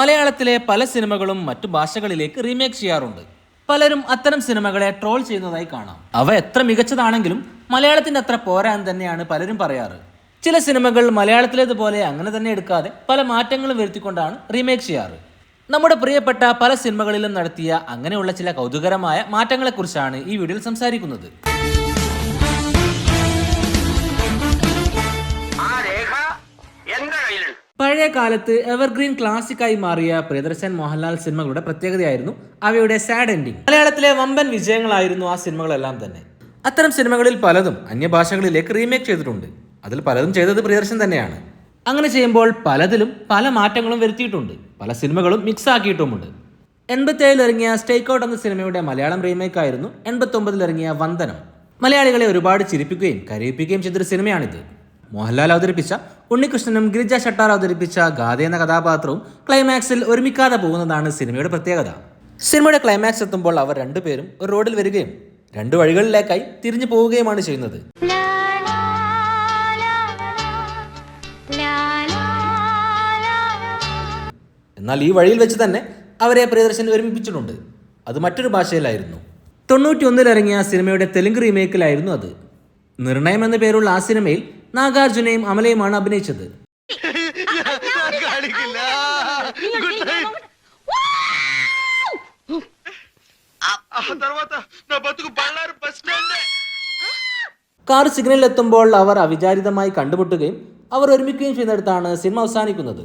മലയാളത്തിലെ പല സിനിമകളും മറ്റു ഭാഷകളിലേക്ക് റീമേക്ക് ചെയ്യാറുണ്ട്. പലരും അത്തരം സിനിമകളെ ട്രോൾ ചെയ്യുന്നതായി കാണാം. അവ എത്ര മികച്ചതാണെങ്കിലും മലയാളത്തിന്റെ അത്ര പോരാ എന്ന് തന്നെയാണ് പലരും പറയാറ്. ചില സിനിമകൾ മലയാളത്തിലേതുപോലെ അങ്ങനെ തന്നെ എടുക്കാതെ പല മാറ്റങ്ങളും വരുത്തിക്കൊണ്ടാണ് റീമേക്ക് ചെയ്യാറ്. നമ്മുടെ പ്രിയപ്പെട്ട പല സിനിമകളിലും നടത്തിയ അങ്ങനെയുള്ള ചില കൗതുകരമായ മാറ്റങ്ങളെക്കുറിച്ചാണ് ഈ വീഡിയോയിൽ സംസാരിക്കുന്നത്. പഴയ കാലത്ത് എവർഗ്രീൻ ക്ലാസിക്കായി മാറിയ പ്രിയദർശൻ മോഹൻലാൽ സിനിമകളുടെ പ്രത്യേകതയായിരുന്നു അവയുടെ സാഡ് എൻഡിങ്. മലയാളത്തിലെ വമ്പൻ വിജയങ്ങളായിരുന്നു ആ സിനിമകളെല്ലാം തന്നെ. അത്തരം സിനിമകളിൽ പലതും അന്യഭാഷകളിലേക്ക് റീമേക്ക് ചെയ്തിട്ടുണ്ട്. അതിൽ പലതും ചെയ്തത് പ്രിയദർശൻ തന്നെയാണ്. അങ്ങനെ ചെയ്യുമ്പോൾ പലതിലും പല മാറ്റങ്ങളും വരുത്തിയിട്ടുണ്ട്. പല സിനിമകളും മിക്സ് ആക്കിയിട്ടുമുണ്ട്. 87 ഇറങ്ങിയ സ്റ്റേക്ക് ഔട്ട് എന്ന സിനിമയുടെ മലയാളം റീമേക്ക് ആയിരുന്നു 89 ഇറങ്ങിയ വന്ദനം. മലയാളികളെ ഒരുപാട് ചിരിപ്പിക്കുകയും കരയിപ്പിക്കുകയും ചെയ്തൊരു സിനിമയാണിത്. മോഹൻലാൽ അവതരിപ്പിച്ച ഉണ്ണികൃഷ്ണനും ഗിരിജ ഷട്ടാർ അവതരിപ്പിച്ച ഗാഥ എന്ന കഥാപാത്രവും ക്ലൈമാക്സിൽ ഒരുമിക്കാതെ പോകുന്നതാണ് സിനിമയുടെ പ്രത്യേകത. സിനിമയുടെ ക്ലൈമാക്സ് എത്തുമ്പോൾ അവർ രണ്ടുപേരും ഒരു റോഡിൽ വരികയും രണ്ട് വഴികളിലേക്കായി തിരിഞ്ഞു പോവുകയുമാണ് ചെയ്യുന്നത്. എന്നാൽ ഈ വഴിയിൽ വെച്ച് തന്നെ അവരെ പ്രിയദർശൻ ഒരുമിപ്പിച്ചിട്ടുണ്ട്. അത് മറ്റൊരു ഭാഷയിലായിരുന്നു. 91 ഇറങ്ങിയ സിനിമയുടെ തെലുങ്ക് റീമേക്കിലായിരുന്നു അത്. നിർണയം എന്ന പേരുള്ള ആ സിനിമയിൽ നാഗാർജുനയും അമലയുമാണ് അഭിനയിച്ചത്. കാർ സിഗ്നലിൽ എത്തുമ്പോൾ അവർ അവിചാരിതമായി കണ്ടുമുട്ടുകയും അവർ ഒരുമിക്കുകയും ചെയ്യുന്നിടത്താണ് സിനിമ അവസാനിക്കുന്നത്.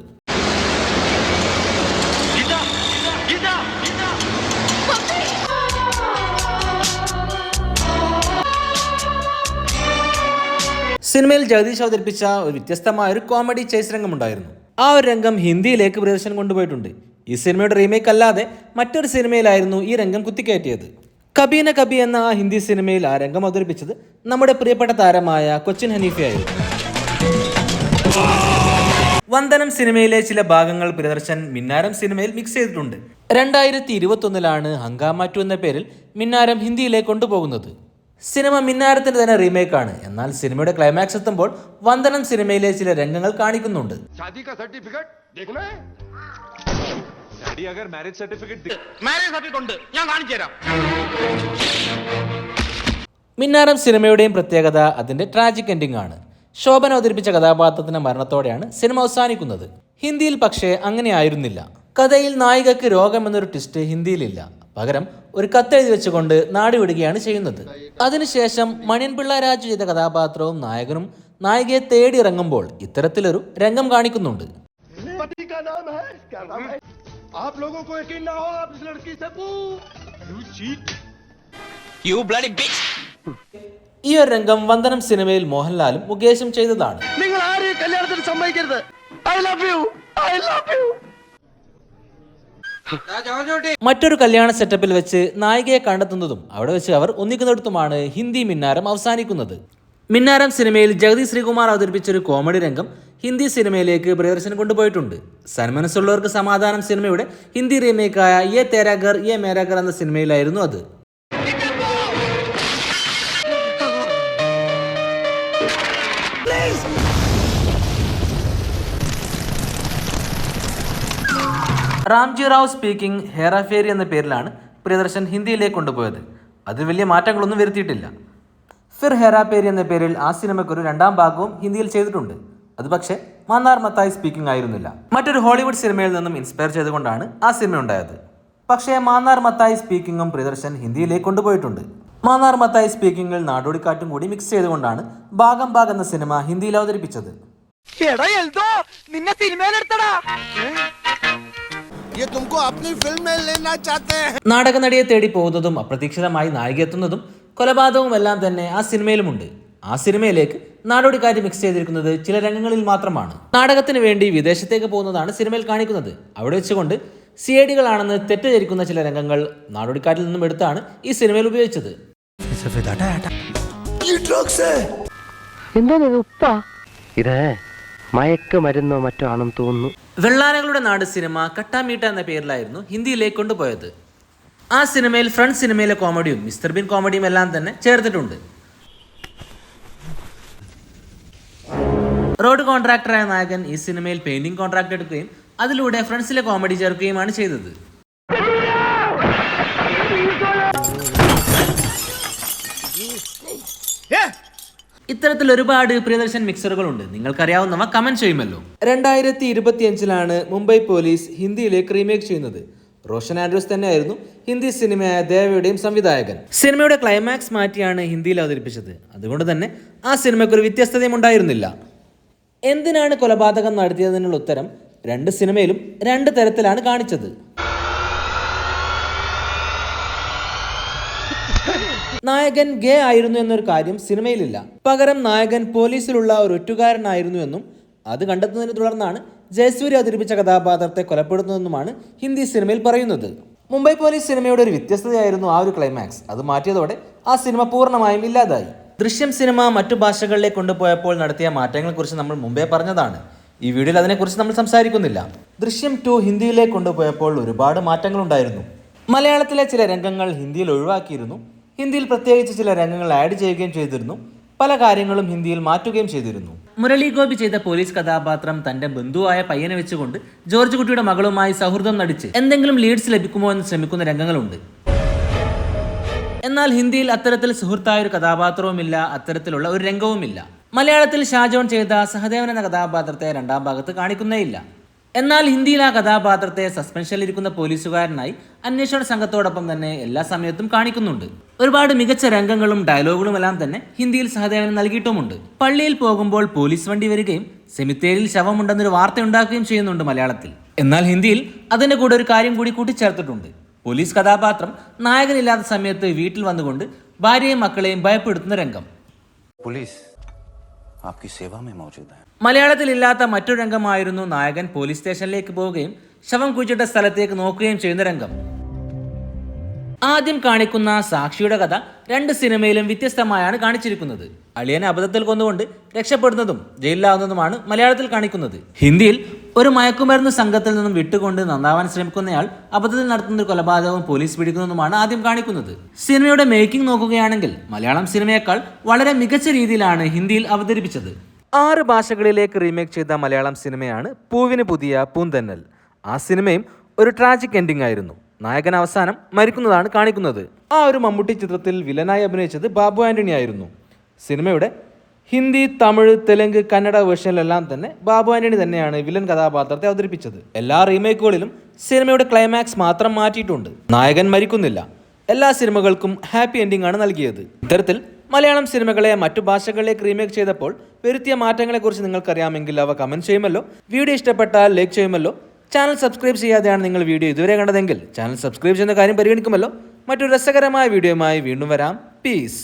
സിനിമയിൽ ജഗദീഷ് അവതരിപ്പിച്ച ഒരു വ്യത്യസ്തമായ ഒരു കോമഡി ചേസ് രംഗമുണ്ടായിരുന്നു. ആ ഒരു രംഗം ഹിന്ദിയിലേക്ക് പ്രിയദർശൻ കൊണ്ടുപോയിട്ടുണ്ട്. ഈ സിനിമയുടെ റീമേക്ക് അല്ലാതെ മറ്റൊരു സിനിമയിലായിരുന്നു ഈ രംഗം കുത്തിക്കയറ്റിയത്. കബീന കബി എന്ന ആ ഹിന്ദി സിനിമയിൽ ആ രംഗം അവതരിപ്പിച്ചത് നമ്മുടെ പ്രിയപ്പെട്ട താരമായ കൊച്ചിൻ ഹനീഫയായിരുന്നു. വന്ദനം സിനിമയിലെ ചില ഭാഗങ്ങൾ പ്രിയദർശൻ മിന്നാരം സിനിമയിൽ മിക്സ് ചെയ്തിട്ടുണ്ട്. 2021 ഹംഗാമ 2 എന്ന പേരിൽ മിന്നാരം ഹിന്ദിയിലേക്ക് കൊണ്ടുപോകുന്നത്. സിനിമ മിന്നാരത്തിന്റെ തന്നെ റീമേക്കാണ്. എന്നാൽ സിനിമയുടെ ക്ലൈമാക്സ് എത്തുമ്പോൾ വന്ദനം സിനിമയിലെ ചില രംഗങ്ങൾ കാണിക്കുന്നുണ്ട്. മിന്നാരം സിനിമയുടെയും പ്രത്യേകത അതിന്റെ ട്രാജിക് എൻഡിംഗ് ആണ്. ശോഭന അവതരിപ്പിച്ച കഥാപാത്രത്തിന്റെ മരണത്തോടെയാണ് സിനിമ അവസാനിക്കുന്നത്. ഹിന്ദിയിൽ പക്ഷേ അങ്ങനെ ആയിരുന്നില്ല. കഥയിൽ നായികക്ക് രോഗം എന്നൊരു ട്വിസ്റ്റ് ഹിന്ദിയിലില്ല. പകരം ഒരു കത്തെഴുതി വെച്ചുകൊണ്ട് നാട് വിടുകയാണ് ചെയ്യുന്നത്. അതിനുശേഷം മണിയൻപിള്ള രാജു ചെയ്ത കഥാപാത്രവും നായകനും നായികയെ തേടി ഇറങ്ങുമ്പോൾ ഇത്തരത്തിലൊരു രംഗം കാണിക്കുന്നുണ്ട്. ഈ ഒരു രംഗം വന്ദനം സിനിമയിൽ മോഹൻലാലും മുകേഷും ചെയ്തതാണ്. നിങ്ങൾ ആരെയും കല്യാണത്തിന് സമ്മതിക്കരുത്. I love you, I love you. മറ്റൊരു കല്യാണ സെറ്റപ്പിൽ വെച്ച് നായികയെ കണ്ടെത്തുന്നതും അവിടെ വെച്ച് അവർ ഒന്നിക്കുന്നിടത്തുമാണ് ഹിന്ദി മിന്നാരം അവസാനിക്കുന്നത്. മിന്നാരം സിനിമയിൽ ജഗതി ശ്രീകുമാർ അവതരിപ്പിച്ചൊരു കോമഡി രംഗം ഹിന്ദി സിനിമയിലേക്ക് പ്രിയദർശൻ കൊണ്ടുപോയിട്ടുണ്ട്. സന്മനസ്സുള്ളവർക്ക് സമാധാനം സിനിമയുടെ ഹിന്ദി റീമേക്കായ യേ തേരാ ഘർ യേ മേരാ ഘർ എന്ന സിനിമയിലായിരുന്നു അത്. റാംജി റാവു സ്പീക്കിംഗ് ഹേറാഫേരി എന്ന പേരിലാണ് പ്രിയദർശൻ ഹിന്ദിയിലേക്ക് കൊണ്ടുപോയത്. അതിൽ വലിയ മാറ്റങ്ങളൊന്നും വരുത്തിയിട്ടില്ല. ഫിർ ഹേറാഫേരി എന്ന പേരിൽ ആ സിനിമയ്ക്കൊരു 2ാം ഭാഗവും ഹിന്ദിയിൽ ചെയ്തിട്ടുണ്ട്. അത് പക്ഷേ മാന്നാർ മത്തായി സ്പീക്കിംഗ് ആയിരുന്നില്ല. മറ്റൊരു ഹോളിവുഡ് സിനിമയിൽ നിന്നും ഇൻസ്പയർ ചെയ്തുകൊണ്ടാണ് ആ സിനിമ ഉണ്ടായത്. പക്ഷേ മാന്നാർ മത്തായി സ്പീക്കിങ്ങും പ്രിയദർശൻ ഹിന്ദിയിലേക്ക് കൊണ്ടുപോയിട്ടുണ്ട്. മാന്നാർ മത്തായി സ്പീക്കിങ്ങിൽ നാടോടിക്കാറ്റും കൂടി മിക്സ് ചെയ്തുകൊണ്ടാണ് ഭാഗം ഭാഗ് എന്ന സിനിമ ഹിന്ദിയിൽ അവതരിപ്പിച്ചത്. നാടക നടിയെ തേടി പോകുന്നതും അപ്രതീക്ഷിതമായി നായിക എത്തുന്നതും കൊലപാതകവും എല്ലാം തന്നെ ആ സിനിമയിലുമുണ്ട്. ആ സിനിമയിലേക്ക് നാടോടിക്കാറ്റ് മിക്സ് ചെയ്തിരിക്കുന്നത് ചില രംഗങ്ങളിൽ മാത്രമാണ്. നാടകത്തിന് വേണ്ടി വിദേശത്തേക്ക് പോകുന്നതാണ് സിനിമയിൽ കാണിക്കുന്നത്. അവിടെ വെച്ചുകൊണ്ട് സിഐഡികളാണെന്ന് തെറ്റിദ്ധരിക്കുന്ന ചില രംഗങ്ങൾ നാടോടിക്കാറ്റിൽ നിന്നും എടുത്താണ് ഈ സിനിമയിൽ ഉപയോഗിച്ചത്. മയക്കുമരുന്നോ മറ്റോ ആണെന്ന് തോന്നുന്നു. വെള്ളാനകളുടെ നാട് സിനിമ കട്ടാമീട്ട എന്ന പേരിലായിരുന്നു ഹിന്ദിയിലേക്ക് കൊണ്ടുപോയത്. ആ സിനിമയിൽ ഫ്രണ്ട് സിനിമയിലെ കോമഡിയും മിസ്റ്റർ ബീൻ കോമഡിയും എല്ലാം തന്നെ ചേർത്തിട്ടുണ്ട്. റോഡ് കോൺട്രാക്ടറായ നായകൻ ഈ സിനിമയിൽ പെയിന്റിംഗ് കോൺട്രാക്ട് എടുക്കുകയും അതിലൂടെ ഫ്രണ്ട്സിലെ കോമഡി ചേർക്കുകയുമാണ് ചെയ്തത്. ഇത്തരത്തിൽ ഒരുപാട് പ്രിയദർശൻ മിക്സറുകളുണ്ട്. നിങ്ങൾക്കറിയാവുന്നവ കമന്റ് ചെയ്യുമല്ലോ. 2025 മുംബൈ പോലീസ് ഹിന്ദിയിലേക്ക് റീമേക്ക് ചെയ്യുന്നത്. റോഷൻ ആൻഡ്രൂസ് തന്നെയായിരുന്നു ഹിന്ദി സിനിമയായ ദേവയുടെയും സംവിധായകൻ. സിനിമയുടെ ക്ലൈമാക്സ് മാറ്റിയാണ് ഹിന്ദിയിൽ അവതരിപ്പിച്ചത്. അതുകൊണ്ട് തന്നെ ആ സിനിമയ്ക്ക് ഒരു വ്യത്യസ്തതയും ഉണ്ടായിരുന്നില്ല. എന്തിനാണ് കൊലപാതകം നടത്തിയതിനുള്ള ഉത്തരം 2 സിനിമയിലും 2 തരത്തിലാണ് കാണിച്ചത്. നായകൻ ഗേ ആയിരുന്നു എന്നൊരു കാര്യം സിനിമയിലില്ല. പകരം നായകൻ പോലീസിലുള്ള ഒരു ഒറ്റുകാരനായിരുന്നു എന്നും അത് കണ്ടെത്തുന്നതിനെ തുടർന്നാണ് ജയസൂര്യ അവതരിപ്പിച്ച കഥാപാത്രത്തെ കൊലപ്പെടുത്തുന്നതെന്നുമാണ് ഹിന്ദി സിനിമയിൽ പറയുന്നത്. മുംബൈ പോലീസ് സിനിമയുടെ ഒരു വ്യത്യസ്തതയായിരുന്നു ആ ഒരു ക്ലൈമാക്സ്. അത് മാറ്റിയതോടെ ആ സിനിമ പൂർണ്ണമായും ഇല്ലാതായി. ദൃശ്യം സിനിമ മറ്റു ഭാഷകളിലേക്ക് കൊണ്ടുപോയപ്പോൾ നടത്തിയ മാറ്റങ്ങളെക്കുറിച്ച് നമ്മൾ മുമ്പേ പറഞ്ഞതാണ്. ഈ വീഡിയോയിൽ അതിനെക്കുറിച്ച് നമ്മൾ സംസാരിക്കുന്നില്ല. ദൃശ്യം 2 ഹിന്ദിയിലേക്ക് കൊണ്ടുപോയപ്പോൾ ഒരുപാട് മാറ്റങ്ങളുണ്ടായിരുന്നു. മലയാളത്തിലെ ചില രംഗങ്ങൾ ഹിന്ദിയിൽ ഒഴിവാക്കിയിരുന്നു. ഹിന്ദിയിൽ പ്രത്യേകിച്ച് ചില രംഗങ്ങൾ ആഡ് ചെയ്യുകയും ചെയ്തിരുന്നു. പല കാര്യങ്ങളും ഹിന്ദിയിൽ മാറ്റുകയും ചെയ്തിരുന്നു. മുരളി ഗോപി ചെയ്ത പോലീസ് കഥാപാത്രം തന്റെ ബന്ധുവായ പയ്യനെ വെച്ചുകൊണ്ട് ജോർജ് കുട്ടിയുടെ മകളുമായി സൗഹൃദം നടിച്ച് എന്തെങ്കിലും ലീഡ്സ് ലഭിക്കുമോ എന്ന് ശ്രമിക്കുന്ന രംഗങ്ങളുണ്ട്. എന്നാൽ ഹിന്ദിയിൽ അത്തരത്തിൽ സുഹൃത്തായ ഒരു കഥാപാത്രവുമില്ല, അത്തരത്തിലുള്ള ഒരു രംഗവുമില്ല. മലയാളത്തിൽ ഷാജോൺ ചെയ്ത സഹദേവൻ എന്ന കഥാപാത്രത്തെ 2ാം ഭാഗത്ത് കാണിക്കുന്നേയില്ല. എന്നാൽ ഹിന്ദിയിൽ ആ കഥാപാത്രത്തെ സസ്പെൻഷനിലിരിക്കുന്ന പോലീസുകാരനായി അന്വേഷണ സംഘത്തോടൊപ്പം തന്നെ എല്ലാ സമയത്തും കാണിക്കുന്നുണ്ട്. ഒരുപാട് മികച്ച രംഗങ്ങളും ഡയലോഗുകളും എല്ലാം തന്നെ ഹിന്ദിയിൽ സഹദേവന് നൽകിയിട്ടുമുണ്ട്. പള്ളിയിൽ പോകുമ്പോൾ പോലീസ് വണ്ടി വരികയും സെമിത്തേരിയിൽ ശവമുണ്ടെന്നൊരു വാർത്ത ഉണ്ടാക്കുകയും ചെയ്യുന്നുണ്ട് മലയാളത്തിൽ. എന്നാൽ ഹിന്ദിയിൽ അതിന്റെ കൂടെ ഒരു കാര്യം കൂടി കൂട്ടിച്ചേർത്തിട്ടുണ്ട്. പോലീസ് കഥാപാത്രം നായകനില്ലാത്ത സമയത്ത് വീട്ടിൽ വന്നുകൊണ്ട് ഭാര്യയും മക്കളെയും ഭയപ്പെടുത്തുന്ന രംഗം. മലയാളത്തിൽ ഇല്ലാത്ത മറ്റൊരു രംഗമായിരുന്നു നായകൻ പോലീസ് സ്റ്റേഷനിലേക്ക് പോവുകയും ശവം കുഴിച്ചിട്ട സ്ഥലത്തേക്ക് നോക്കുകയും ചെയ്യുന്ന രംഗം. ആദ്യം കാണിക്കുന്ന സാക്ഷിയുടെ കഥ 2 സിനിമയിലും വ്യത്യസ്തമായാണ് കാണിച്ചിരിക്കുന്നത്. അളിയനെ അബദ്ധത്തിൽ കൊന്നുകൊണ്ട് രക്ഷപ്പെടുന്നതും ജയിലിലാവുന്നതുമാണ് മലയാളത്തിൽ കാണിക്കുന്നത്. ഹിന്ദിയിൽ ഒരു മയക്കുമരുന്ന് സംഘത്തിൽ നിന്നും വിട്ടുകൊണ്ട് നന്നാവാൻ ശ്രമിക്കുന്നയാൾ അബദ്ധത്തിൽ നടത്തുന്ന ഒരു കൊലപാതകവും പോലീസ് പിടിക്കുന്നതുമാണ് ആദ്യം കാണിക്കുന്നത്. സിനിമയുടെ മേക്കിംഗ് നോക്കുകയാണെങ്കിൽ മലയാളം സിനിമയേക്കാൾ വളരെ മികച്ച രീതിയിലാണ് ഹിന്ദിയിൽ അവതരിപ്പിച്ചത്. 6 ഭാഷകളിലേക്ക് റീമേക്ക് ചെയ്ത മലയാളം സിനിമയാണ് പൂവിന് പുതിയ പൂന്തന്നൽ. ആ സിനിമയും ഒരു ട്രാജിക് എൻഡിംഗ് ആയിരുന്നു. നായകൻ അവസാനം മരിക്കുന്നതാണ് കാണിക്കുന്നത്. ആ ഒരു മമ്മൂട്ടി ചിത്രത്തിൽ വില്ലനായി അഭിനയിച്ചത് ബാബു ആന്റണി ആയിരുന്നു. സിനിമയുടെ ഹിന്ദി, തമിഴ്, തെലുങ്ക്, കന്നഡ വേർഷനിലെല്ലാം തന്നെ ബാബു ആന്റണി തന്നെയാണ് വില്ലൻ കഥാപാത്രത്തെ അവതരിപ്പിച്ചത്. എല്ലാ റീമേക്കുകളിലും സിനിമയുടെ ക്ലൈമാക്സ് മാത്രം മാറ്റിയിട്ടുണ്ട്. നായകൻ മരിക്കുന്നില്ല. എല്ലാ സിനിമകൾക്കും ഹാപ്പി എൻഡിംഗ് ആണ് നൽകിയത്. ഇത്തരത്തിൽ മലയാളം സിനിമകളെ മറ്റു ഭാഷകളിലേക്ക് റീമേക്ക് ചെയ്തപ്പോൾ വരുത്തിയ മാറ്റങ്ങളെക്കുറിച്ച് നിങ്ങൾക്കറിയാമെങ്കിൽ അവ കമന്റ് ചെയ്യുമല്ലോ. വീഡിയോ ഇഷ്ടപ്പെട്ടാൽ ലൈക്ക് ചെയ്യുമല്ലോ. ചാനൽ സബ്സ്ക്രൈബ് ചെയ്യാതെയാണ് നിങ്ങൾ വീഡിയോ ഇതുവരെ കണ്ടതെങ്കിൽ ചാനൽ സബ്സ്ക്രൈബ് ചെയ്യുന്ന കാര്യം പരിഗണിക്കുമല്ലോ. മറ്റൊരു രസകരമായ വീഡിയോയുമായി വീണ്ടും വരാം. പീസ്.